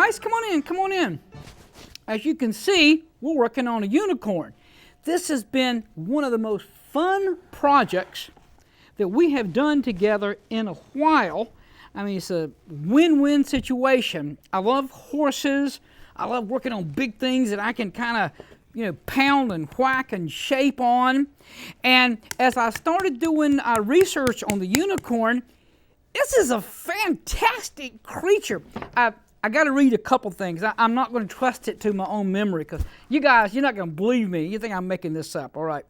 guys, come on in, come on in. As you can see, we're working on a unicorn. This has been one of the most fun projects that we have done together in a while. I mean, it's a win-win situation. I love horses. I love working on big things that I can kind of, pound and whack and shape on. And as I started doing research on the unicorn, this is a fantastic creature. I got to read a couple things. I'm not going to trust it to my own memory because you guys, you're not going to believe me. You think I'm making this up. All right.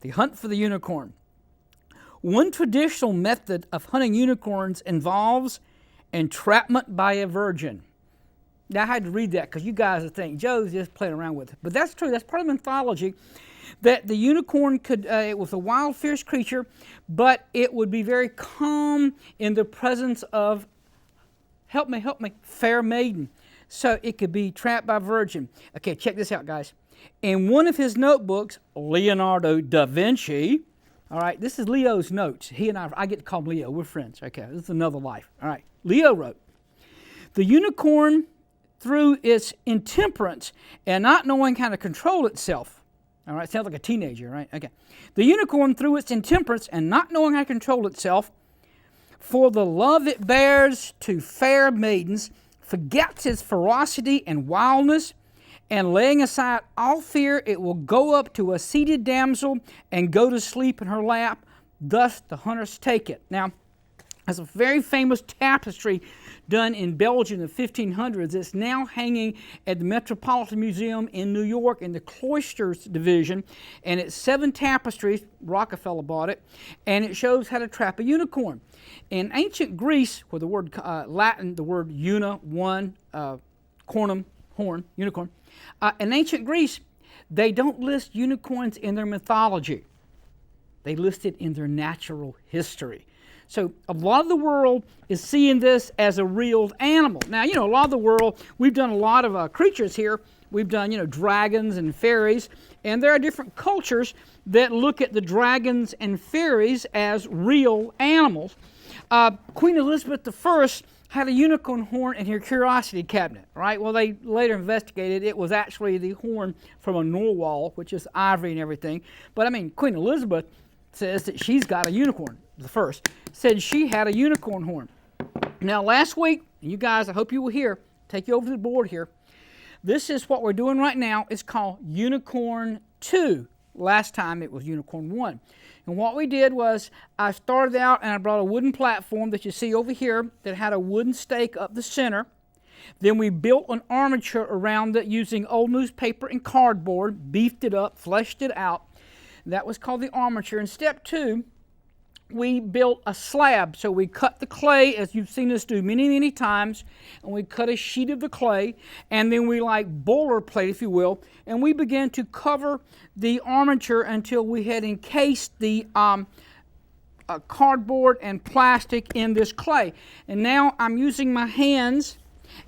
The hunt for the unicorn. One traditional method of hunting unicorns involves entrapment by a virgin. Now, I had to read that because you guys would think Joe's just playing around with it. But that's true. That's part of mythology, that the unicorn it was a wild, fierce creature, but it would be very calm in the presence of, help me, fair maiden. So it could be trapped by a virgin. Okay, check this out, guys. In one of his notebooks, Leonardo da Vinci, all right, this is Leo's notes. He and I get to call him Leo. We're friends. Okay, this is another life. All right, Leo wrote, the unicorn, through its intemperance and not knowing how to control itself. All right, sounds like a teenager, right? Okay. The unicorn, through its intemperance and not knowing how to control itself, for the love it bears to fair maidens, forgets its ferocity and wildness, and laying aside all fear, it will go up to a seated damsel and go to sleep in her lap. Thus the hunters take it. Now, there's a very famous tapestry done in Belgium in the 1500s. It's now hanging at the Metropolitan Museum in New York in the Cloisters division, and it's 7 tapestries. Rockefeller bought it, and it shows how to trap a unicorn. In ancient Greece, where the word Latin, the word una, one, cornum, horn, unicorn. In ancient Greece, they don't list unicorns in their mythology. They list it in their natural history. So a lot of the world is seeing this as a real animal. Now, a lot of the world, we've done a lot of creatures here. We've done, dragons and fairies. And there are different cultures that look at the dragons and fairies as real animals. Queen Elizabeth I had a unicorn horn in her curiosity cabinet, right? Well, they later investigated it was actually the horn from a narwhal, which is ivory and everything. But, Queen Elizabeth says that she's got a unicorn. The first said she had a unicorn horn. Now, last week, you guys, I hope you will hear, take you over to the board here. This is what we're doing right now. It's called Unicorn 2. Last time it was Unicorn 1. And what we did was I started out and I brought a wooden platform that you see over here that had a wooden stake up the center. Then we built an armature around it using old newspaper and cardboard, beefed it up, fleshed it out. That was called the armature. In step 2, we built a slab. So we cut the clay, as you've seen us do many, many times, and we cut a sheet of the clay, and then we boilerplate, if you will, and we began to cover the armature until we had encased the cardboard and plastic in this clay. And now I'm using my hands,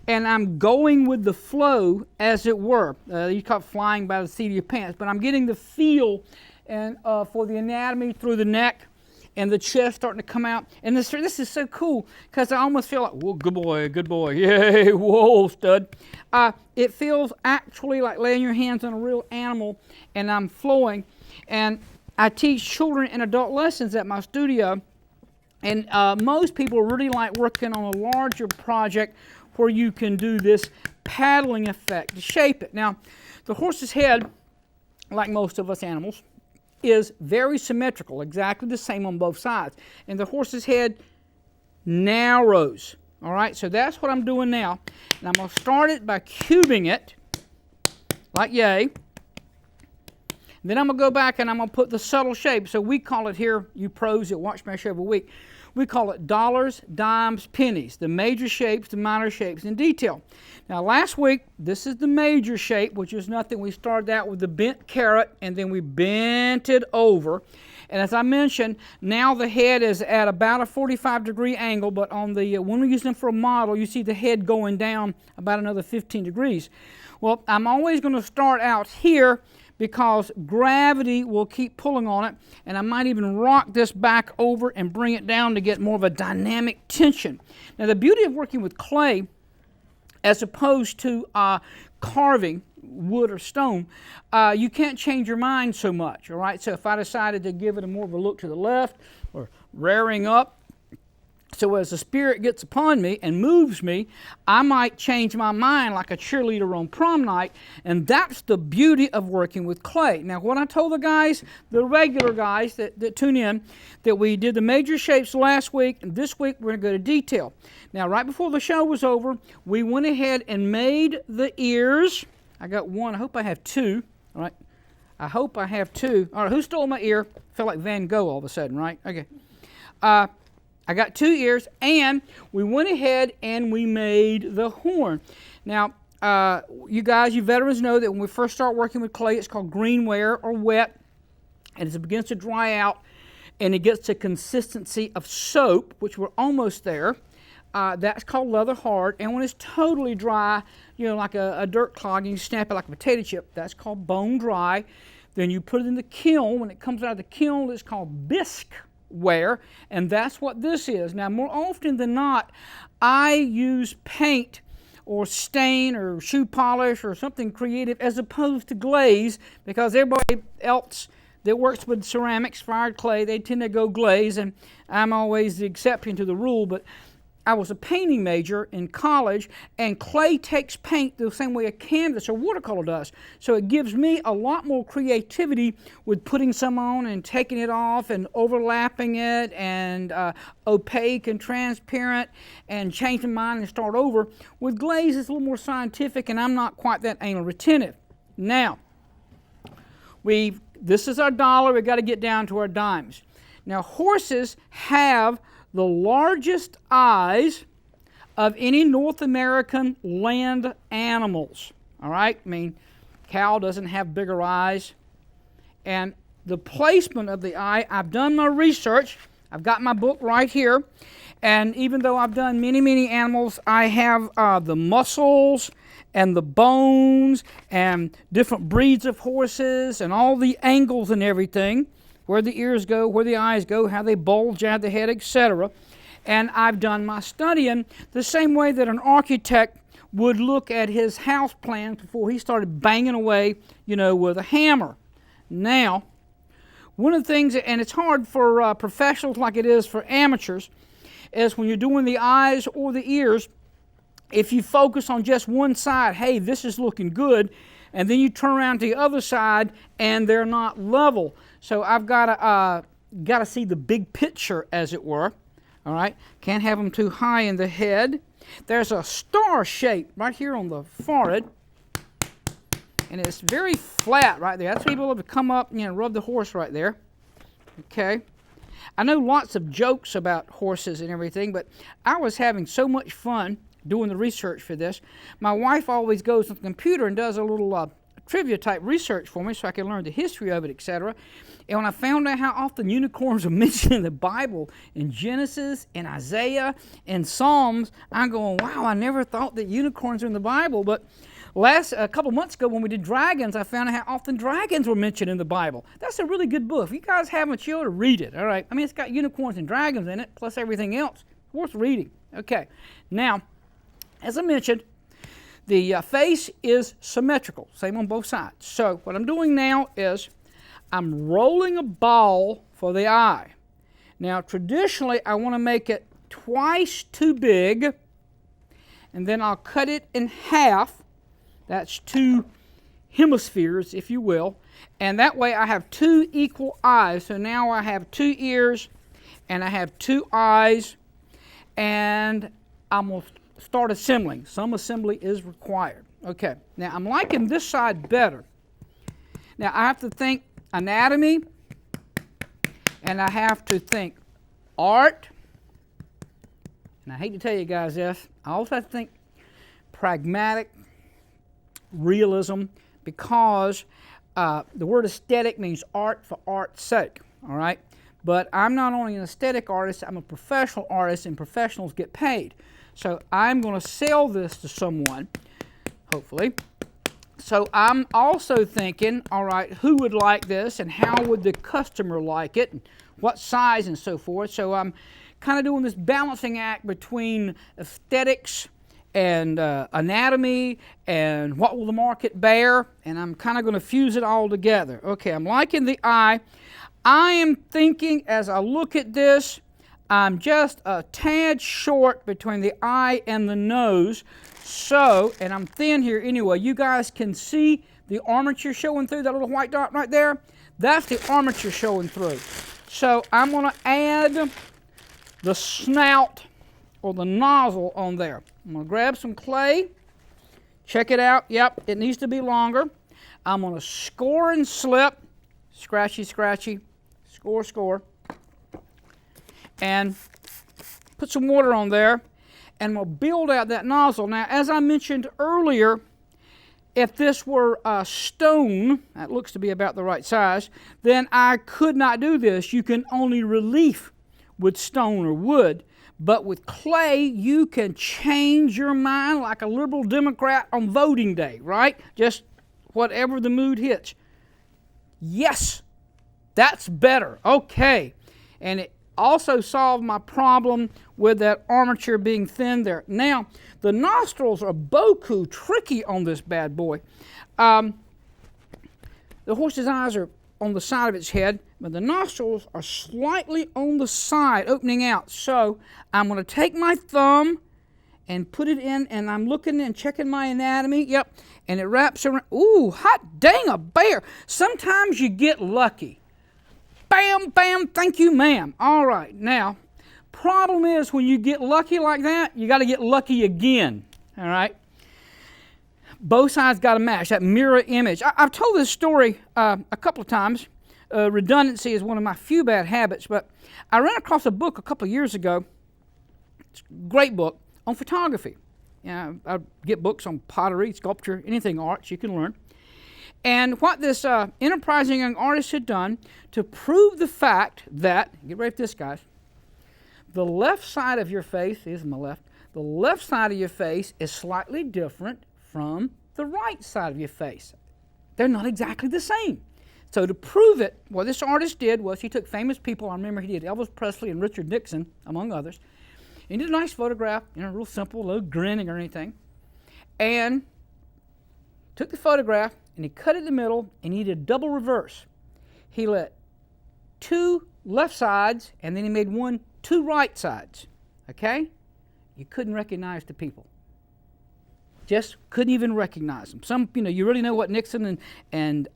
and I'm going with the flow, as it were. You call it flying by the seat of your pants, but I'm getting the feel and for the anatomy through the neck, and the chest starting to come out. And this is so cool because I almost feel like, whoa, good boy, yay, whoa, stud. It feels actually like laying your hands on a real animal, and I'm flowing. And I teach children and adult lessons at my studio, and most people really like working on a larger project where you can do this paddling effect to shape it. Now, the horse's head, like most of us animals, is very symmetrical, exactly the same on both sides. And the horse's head narrows. All right, so that's what I'm doing now. And I'm going to start it by cubing it, like yay. Then I'm going to go back and I'm going to put the subtle shape. So we call it here, you pros that watch my show every week, we call it dollars, dimes, pennies, the major shapes, the minor shapes in detail. Now last week, this is the major shape, which is nothing. We started out with the bent carrot, and then we bent it over. And as I mentioned, now the head is at about a 45-degree angle, but on the when we're using them for a model, you see the head going down about another 15 degrees. Well, I'm always going to start out here because gravity will keep pulling on it, and I might even rock this back over and bring it down to get more of a dynamic tension. Now the beauty of working with clay as opposed to carving wood or stone, you can't change your mind so much, all right? So if I decided to give it a more of a look to the left or rearing up, so as the Spirit gets upon me and moves me, I might change my mind like a cheerleader on prom night, and that's the beauty of working with clay. Now, what I told the guys, the regular guys that tune in, that we did the major shapes last week, and this week we're going to go to detail. Now, right before the show was over, we went ahead and made the ears. I got one. I hope I have two. All right. I hope I have two. All right, who stole my ear? Felt like Van Gogh all of a sudden, right? Okay. I got 2 ears, and we went ahead and we made the horn. Now, you guys, you veterans know that when we first start working with clay, it's called greenware or wet, and as it begins to dry out and it gets to consistency of soap, which we're almost there, that's called leather hard. And when it's totally dry, you know, like a dirt clog, and you snap it like a potato chip, that's called bone dry. Then you put it in the kiln. When it comes out of the kiln, it's called bisque ware, and that's what this is. Now, more often than not, I use paint or stain or shoe polish or something creative as opposed to glaze, because everybody else that works with ceramics, fired clay, they tend to go glaze, and I'm always the exception to the rule. But I was a painting major in college, and clay takes paint the same way a canvas or watercolor does. So it gives me a lot more creativity with putting some on and taking it off and overlapping it and opaque and transparent and changing mine and start over. With glaze, it's a little more scientific, and I'm not quite that anal retentive. Now, this is our dollar. We've got to get down to our dimes. Now, horses have the largest eyes of any North American land animals. All right? I mean, cow doesn't have bigger eyes. And the placement of the eye, I've done my research. I've got my book right here. And even though I've done many, many animals, I have the muscles and the bones and different breeds of horses and all the angles and everything, where the ears go, where the eyes go, how they bulge out the head, etc. And I've done my studying the same way that an architect would look at his house plans before he started banging away, you know, with a hammer. Now, one of the things, and it's hard for professionals like it is for amateurs, is when you're doing the eyes or the ears, if you focus on just one side, hey, this is looking good, and then you turn around to the other side and they're not level. So I've got to see the big picture, as it were. All right, can't have them too high in the head. There's a star shape right here on the forehead, and it's very flat right there. That's able to come up and, you know, rub the horse right there. Okay, I know lots of jokes about horses and everything, but I was having so much fun doing the research for this. My wife always goes to the computer and does a little trivia type research for me so I can learn the history of it, etc. And when I found out how often unicorns are mentioned in the Bible, in Genesis, in Isaiah, in Psalms, I'm going, wow, I never thought that unicorns are in the Bible. But a couple months ago when we did dragons, I found out how often dragons were mentioned in the Bible. That's a really good book. If you guys haven't, children, read it. All right. I mean, it's got unicorns and dragons in it, plus everything else. Worth reading. Okay. Now, as I mentioned, the face is symmetrical, same on both sides. So what I'm doing now is I'm rolling a ball for the eye. Now, traditionally, I want to make it twice too big, and then I'll cut it in half. That's 2 hemispheres, if you will. And that way I have 2 equal eyes. So now I have 2 ears, and I have 2 eyes, and I'm going to start assembling. Some assembly is required. Okay, now I'm liking this side better. Now I have to think anatomy, and I have to think art, and I hate to tell you guys this, I also have to think pragmatic realism, because the word aesthetic means art for art's sake, all right? But I'm not only an aesthetic artist, I'm a professional artist, and professionals get paid. So I'm going to sell this to someone, hopefully. So I'm also thinking, all right, who would like this, and how would the customer like it, and what size and so forth. So I'm kind of doing this balancing act between aesthetics and anatomy and what will the market bear, and I'm kind of going to fuse it all together. Okay, I'm liking the eye. I am thinking as I look at this, I'm just a tad short between the eye and the nose. So, and I'm thin here anyway, you guys can see the armature showing through, that little white dot right there. That's the armature showing through. So I'm going to add the snout or the nozzle on there. I'm going to grab some clay. Check it out. Yep, it needs to be longer. I'm going to score and slip. Scratchy, scratchy. Score, score. And put some water on there, and we'll build out that nozzle. Now, as I mentioned earlier, if this were a stone, that looks to be about the right size, then I could not do this. You can only relief with stone or wood, but with clay, you can change your mind like a liberal Democrat on voting day, right? Just whatever the mood hits. Yes, that's better. Okay. And it also solved my problem with that armature being thin there. Now, the nostrils are beaucoup tricky on this bad boy. The horse's eyes are on the side of its head, but the nostrils are slightly on the side, opening out. So I'm going to take my thumb and put it in, and I'm looking and checking my anatomy. Yep, and it wraps around. Ooh, hot dang a bear. Sometimes you get lucky. Bam, bam, thank you, ma'am. All right, now, problem is when you get lucky like that, you got to get lucky again, all right? Both sides got to match, that mirror image. I've told this story a couple of times. Redundancy is one of my few bad habits, but I ran across a book a couple of years ago, it's a great book, on photography. I get books on pottery, sculpture, anything arts you can learn. And what this enterprising young artist had done to prove the fact that, get ready for this, guys, the left side of your face, is my left, the left side of your face is slightly different from the right side of your face. They're not exactly the same. So to prove it, what this artist did was he took famous people. I remember he did Elvis Presley and Richard Nixon, among others. He did a nice photograph, real simple, no grinning or anything. And took the photograph, and he cut it in the middle, and he did a double reverse. He let two left sides, and then he made two right sides, okay? You couldn't recognize the people. Just couldn't even recognize them. Some, you really know what Nixon and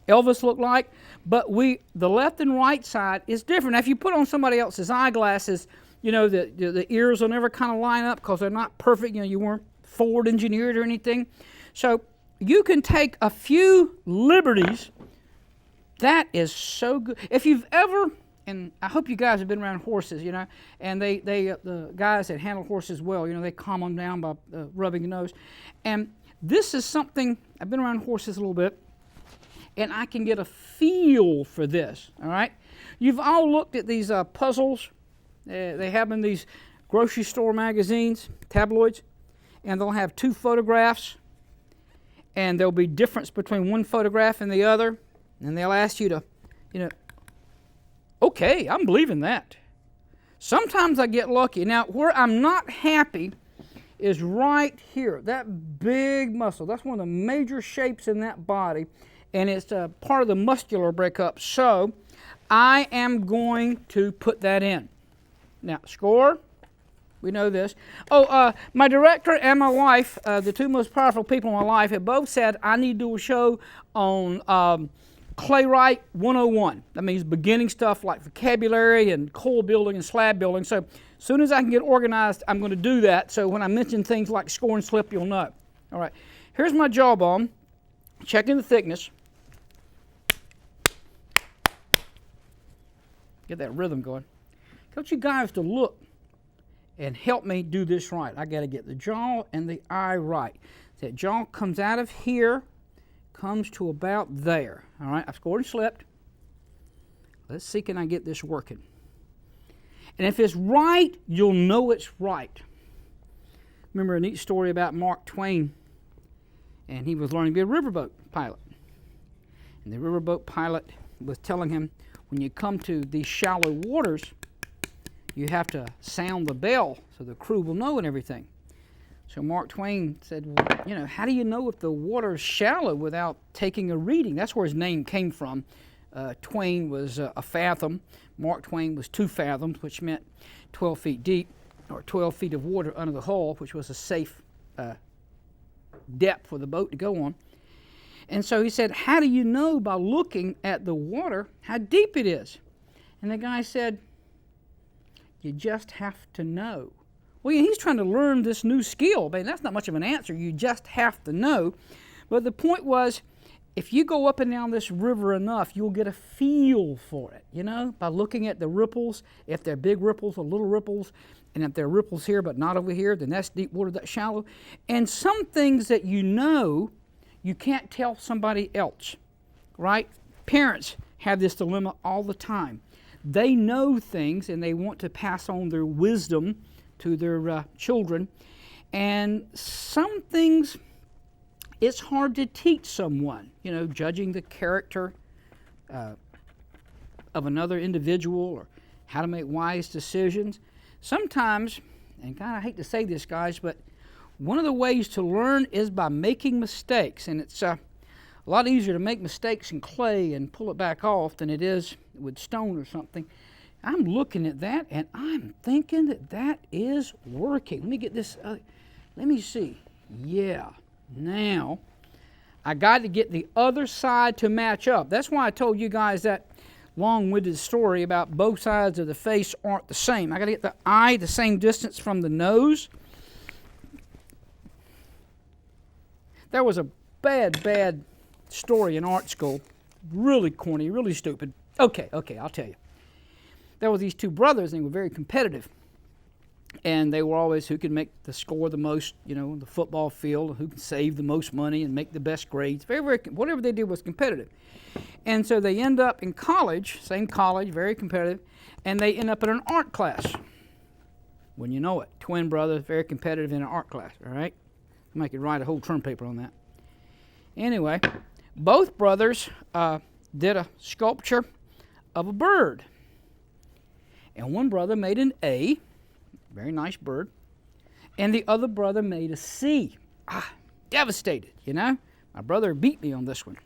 Elvis looked like, but the left and right side is different. Now, if you put on somebody else's eyeglasses, the ears will never kind of line up because they're not perfect. You weren't forward engineered or anything. So you can take a few liberties. That is so good. If you've ever, and I hope you guys have been around horses, and the guys that handle horses well, they calm them down by rubbing the nose. And this is something, I've been around horses a little bit, and I can get a feel for this, all right? You've all looked at these puzzles. They have in these grocery store magazines, tabloids, and they'll have two photographs, and there'll be difference between one photograph and the other, and they'll ask you to, okay, I'm believing that. Sometimes I get lucky. Now, where I'm not happy is right here, that big muscle. That's one of the major shapes in that body, and it's part of the muscular breakup. So I am going to put that in. Now, score. We know this. Oh, my director and my wife, the two most powerful people in my life, have both said I need to do a show on Claywright 101. That means beginning stuff like vocabulary and coil building and slab building. So as soon as I can get organized, I'm going to do that. So when I mention things like score and slip, you'll know. All right. Here's my jawbone. Checking the thickness. Get that rhythm going. I want you guys to look and help me do this right. I got to get the jaw and the eye right. That jaw comes out of here, comes to about there. All right, I've scored and slipped. Let's see, can I get this working? And if it's right, you'll know it's right. Remember a neat story about Mark Twain, and he was learning to be a riverboat pilot. And the riverboat pilot was telling him, when you come to these shallow waters, you have to sound the bell so the crew will know and everything. So Mark Twain said, well, you know, how do you know if the water's shallow without taking a reading? That's where his name came from. Twain was a fathom. Mark Twain was 2 fathoms, which meant 12 feet deep, or 12 feet of water under the hull, which was a safe depth for the boat to go on. And so he said, how do you know by looking at the water how deep it is? And the guy said, you just have to know. Well, yeah, he's trying to learn this new skill. Man, that's not much of an answer. You just have to know. But the point was, if you go up and down this river enough, you'll get a feel for it, you know, by looking at the ripples. If they're big ripples or little ripples, and if there are ripples here but not over here, then that's deep water, that's shallow. And some things that you know, you can't tell somebody else, right? Parents have this dilemma all the time. They know things and they want to pass on their wisdom to their children. And some things, it's hard to teach someone, you know, judging the character of another individual or how to make wise decisions. Sometimes, and God, I hate to say this, guys, but one of the ways to learn is by making mistakes. And it's a lot easier to make mistakes in clay and pull it back off than it is with stone or something. I'm looking at that and I'm thinking that that is working. Let me get this, let me see. Yeah. Now, I got to get the other side to match up. That's why I told you guys that long-winded story about both sides of the face aren't the same. I got to get the eye the same distance from the nose. There was a bad story in art school. Really corny, really stupid. Okay, I'll tell you. There were these 2 brothers, and they were very competitive. And they were always who could make the score the most, you know, the football field, who could save the most money and make the best grades. Very, whatever they did was competitive. And so they end up in college, same college, very competitive, and they end up in an art class. When you know it, twin brothers, very competitive in an art class, all right? I could write a whole term paper on that. Anyway, both brothers did a sculpture of a bird. And one brother made an A, very nice bird, and the other brother made a C. Devastated, you know. My brother beat me on this one.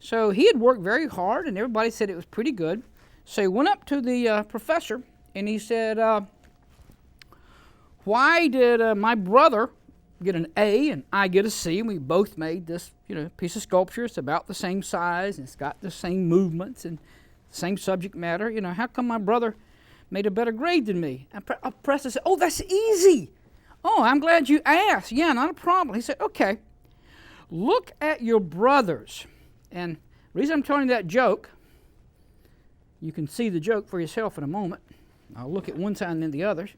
So he had worked very hard, and everybody said it was pretty good. So he went up to the professor, and he said, why did my brother get an A and I get a C, and we both made this, you know, piece of sculpture. It's about the same size, and it's got the same movements and the same subject matter. You know, how come my brother made a better grade than me? I pressed and said, oh, that's easy. Oh, I'm glad you asked. Yeah, not a problem. He said, okay, look at your brothers. And the reason I'm telling you that joke, you can see the joke for yourself in a moment. I'll look at one side and then the others.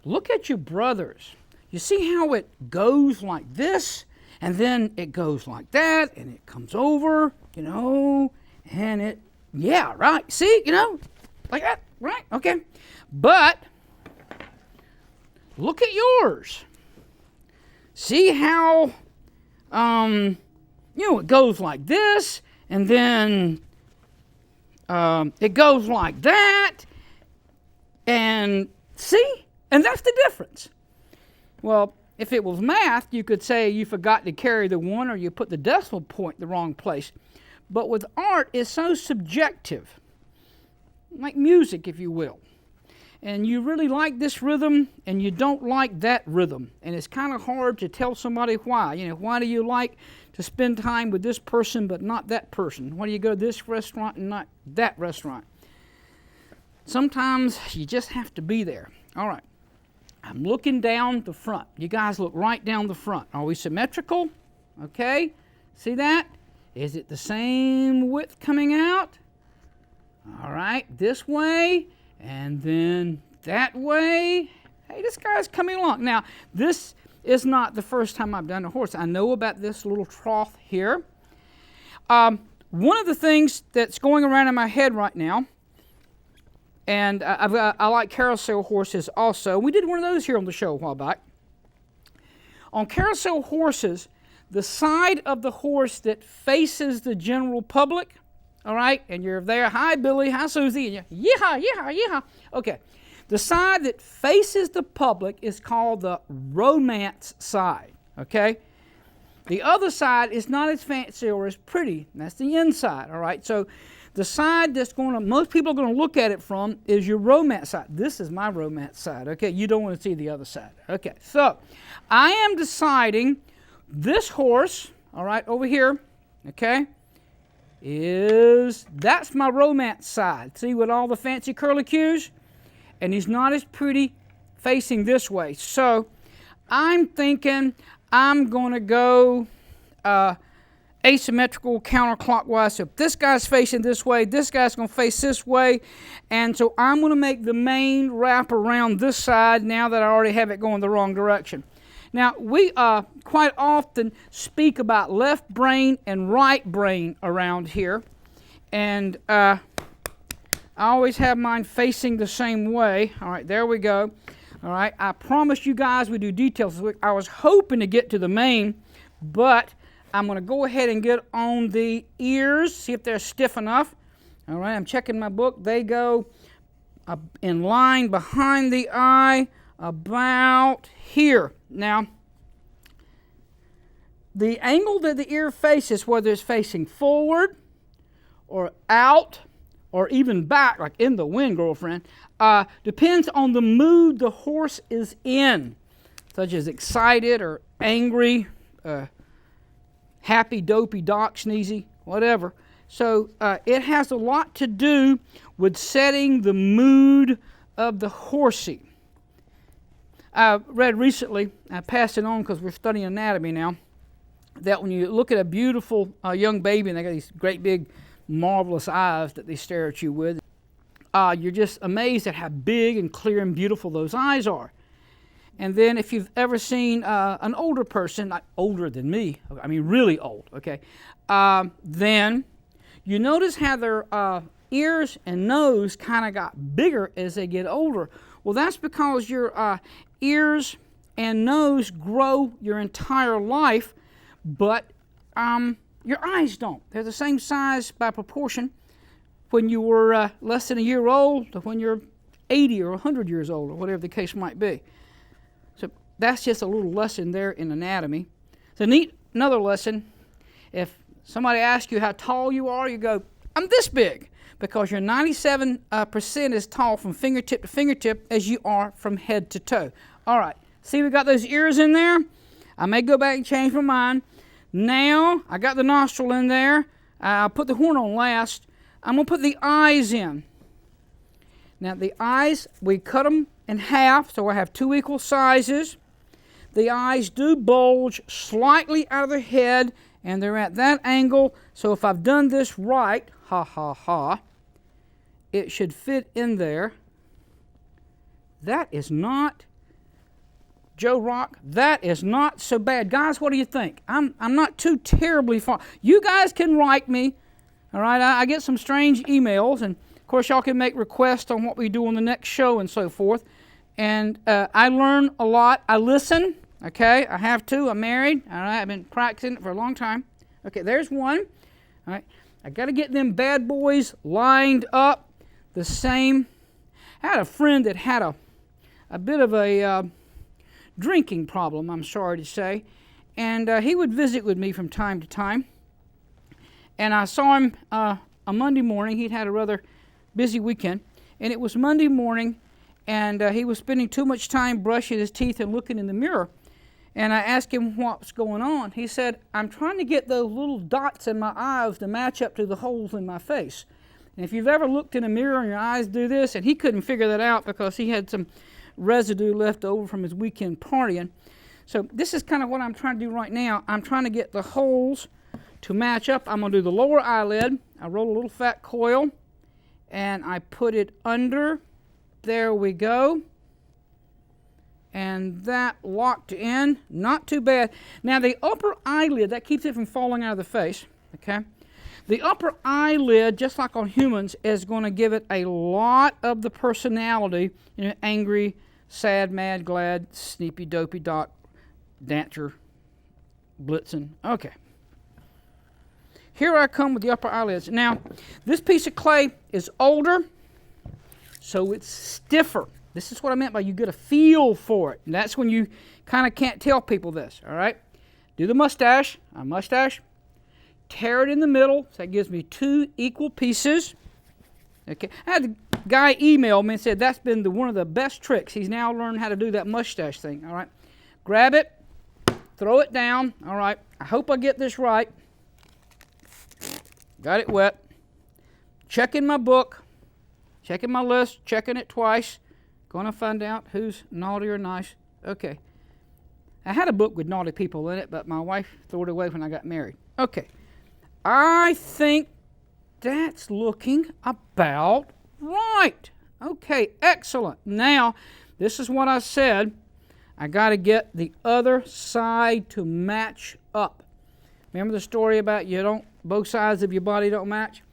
Look at your brothers. You see how it goes like this, and then it goes like that, and it comes over, you know, and it, yeah, right. See, you know, like that, right? Okay. But look at yours. See how, you know, it goes like this, and then it goes like that, and see? And that's the difference. Well, if it was math, you could say you forgot to carry the 1 or you put the decimal point in the wrong place. But with art, it's so subjective, like music, if you will. And you really like this rhythm and you don't like that rhythm. And it's kind of hard to tell somebody why. You know, why do you like to spend time with this person but not that person? Why do you go to this restaurant and not that restaurant? Sometimes you just have to be there. All right. I'm looking down the front. You guys look right down the front. Are we symmetrical? Okay. See that? Is it the same width coming out? All right. This way and then that way. Hey, this guy's coming along. Now, this is not the first time I've done a horse. I know about this little trough here. One of the things that's going around in my head right now, and I like carousel horses also. We did one of those here on the show a while back. On carousel horses, the side of the horse that faces the general public, all right, and you're there, hi Billy, hi Susie, and you're, yeehaw, yeehaw, yeehaw. Okay, The side that faces the public is called the romance side, okay? The other side is not as fancy or as pretty. That's the inside, all right? So the side that's most people are going to look at it from is your romance side. This is my romance side, okay? You don't want to see the other side. Okay, so I am deciding this horse, all right, over here, okay, that's my romance side. See, with all the fancy curlicues? And he's not as pretty facing this way. So I'm thinking I'm going to go asymmetrical counterclockwise. So if this guy's facing this way, this guy's going to face this way. And so I'm going to make the mane wrap around this side now that I already have it going the wrong direction. Now, we quite often speak about left brain and right brain around here. And I always have mine facing the same way. All right, there we go. All right, I promised you guys we do details. I was hoping to get to the mane, but I'm going to go ahead and get on the ears, see if they're stiff enough. All right, I'm checking my book. They go in line behind the eye about here. Now, the angle that the ear faces, whether it's facing forward or out or even back, like in the wind, girlfriend, depends on the mood the horse is in, such as excited or angry, happy, dopey, doc, sneezy, whatever. So it has a lot to do with setting the mood of the horsey. I read recently, I passed it on because we're studying anatomy now, that when you look at a beautiful young baby and they got these great big marvelous eyes that they stare at you with, you're just amazed at how big and clear and beautiful those eyes are. And then if you've ever seen an older person, not older than me, I mean really old, okay, then you notice how their ears and nose kind of got bigger as they get older. Well, that's because your ears and nose grow your entire life, but your eyes don't. They're the same size by proportion when you were less than a year old to when you're 80 or 100 years old, or whatever the case might be. So that's just a little lesson there in anatomy. So another lesson, if somebody asks you how tall you are, you go, I'm this big, because you're 97% as tall from fingertip to fingertip as you are from head to toe. All right, see we got those ears in there? I may go back and change my mind. Now, I got the nostril in there. I'll put the horn on last. I'm going to put the eyes in. Now, the eyes, we cut them in half, so I have two equal sizes. The eyes do bulge slightly out of the head, and they're at that angle. So if I've done this right, ha, ha, ha, it should fit in there. That is not... Joe Rock, that is not so bad. Guys, what do you think? I'm not too terribly far. You guys can write me, all right? I get some strange emails, and of course y'all can make requests on what we do on the next show and so forth. And I learn a lot. I listen, okay? I have to. I'm married, all right? I've been practicing it for a long time. Okay, there's one. All right, I got to get them bad boys lined up the same. I had a friend that had a bit of a... drinking problem, I'm sorry to say, and he would visit with me from time to time, and I saw him a Monday morning. He'd had a rather busy weekend, and it was Monday morning, and he was spending too much time brushing his teeth and looking in the mirror, and I asked him what's going on. He said, I'm trying to get those little dots in my eyes to match up to the holes in my face. And if you've ever looked in a mirror and your eyes do this, and he couldn't figure that out because he had some residue left over from his weekend partying. So this is kind of what I'm trying to do right now. I'm trying to get the holes to match up. I'm going to do the lower eyelid. I roll a little fat coil and I put it under. There we go. And that locked in. Not too bad. Now the upper eyelid, that keeps it from falling out of the face. Okay. The upper eyelid, just like on humans, is going to give it a lot of the personality, you know, angry, sad, mad, glad, sneepy, dopey, doc, dancer, blitzen. Okay. Here I come with the upper eyelids. Now, this piece of clay is older, so it's stiffer. This is what I meant by you get a feel for it. And that's when you kind of can't tell people this, all right? Do the mustache, a mustache. Tear it in the middle, so that gives me 2 equal pieces. Okay, I had a guy email me and said that's been one of the best tricks. He's now learned how to do that mustache thing, all right? Grab it, throw it down, all right? I hope I get this right. Got it wet. Checking my book, checking my list, checking it twice. Going to find out who's naughty or nice. Okay. I had a book with naughty people in it, but my wife threw it away when I got married. Okay. I think that's looking about right. Okay, excellent. Now, this is what I said. I got to get the other side to match up. Remember the story about both sides of your body don't match?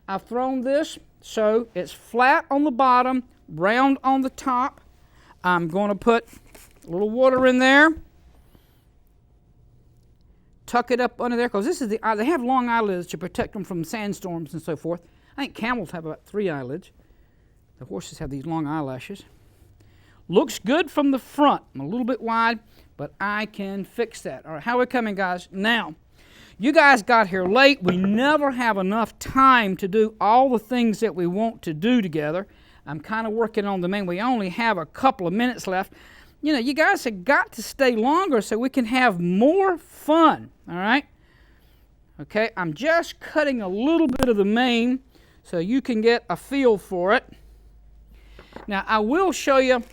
I've thrown this so it's flat on the bottom, round on the top. I'm going to put a little water in there. Tuck it up under there, because this is they have long eyelids to protect them from sandstorms and so forth. I think camels have about 3 eyelids. The horses have these long eyelashes. Looks good from the front. I'm a little bit wide, but I can fix that. All right, how are we coming, guys? Now, you guys got here late. We never have enough time to do all the things that we want to do together. I'm kind of working on the main. We only have a couple of minutes left. You know, you guys have got to stay longer so we can have more fun, all right? Okay, I'm just cutting a little bit of the mane so you can get a feel for it. Now, I will show you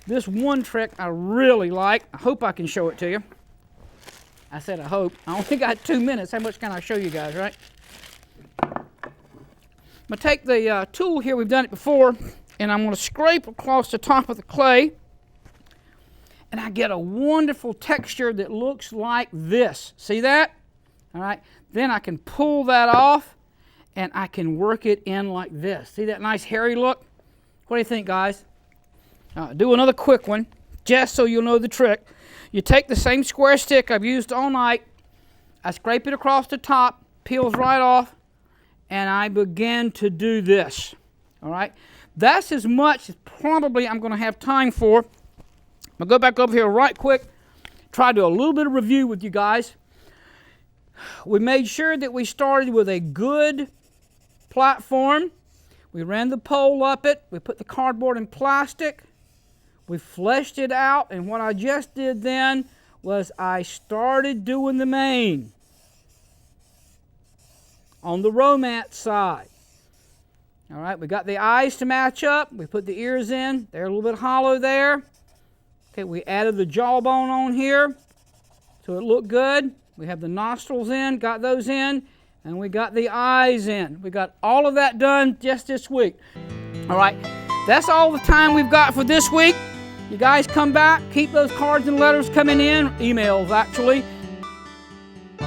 this one trick I really like. I hope I can show it to you. I said I hope. I only got 2 minutes. How much can I show you guys, right? I'm going to take the tool here. We've done it before, and I'm going to scrape across the top of the clay. And I get a wonderful texture that looks like this. See that? All right. Then I can pull that off, and I can work it in like this. See that nice hairy look? What do you think, guys? Do another quick one, just so you'll know the trick. You take the same square stick I've used all night. I scrape it across the top, peels right off, and I begin to do this. All right. That's as much as probably I'm going to have time for. I'll go back over here right quick, try to do a little bit of review with you guys. We made sure that we started with a good platform. We ran the pole up it. We put the cardboard in plastic. We fleshed it out, and what I just did then was I started doing the mane on the romance side. All right, we got the eyes to match up. We put the ears in. They're a little bit hollow there. Okay, we added the jawbone on here so it looked good. We have the nostrils in, got those in, and we got the eyes in. We got all of that done just this week. All right, that's all the time we've got for this week. You guys come back, keep those cards and letters coming in, emails actually.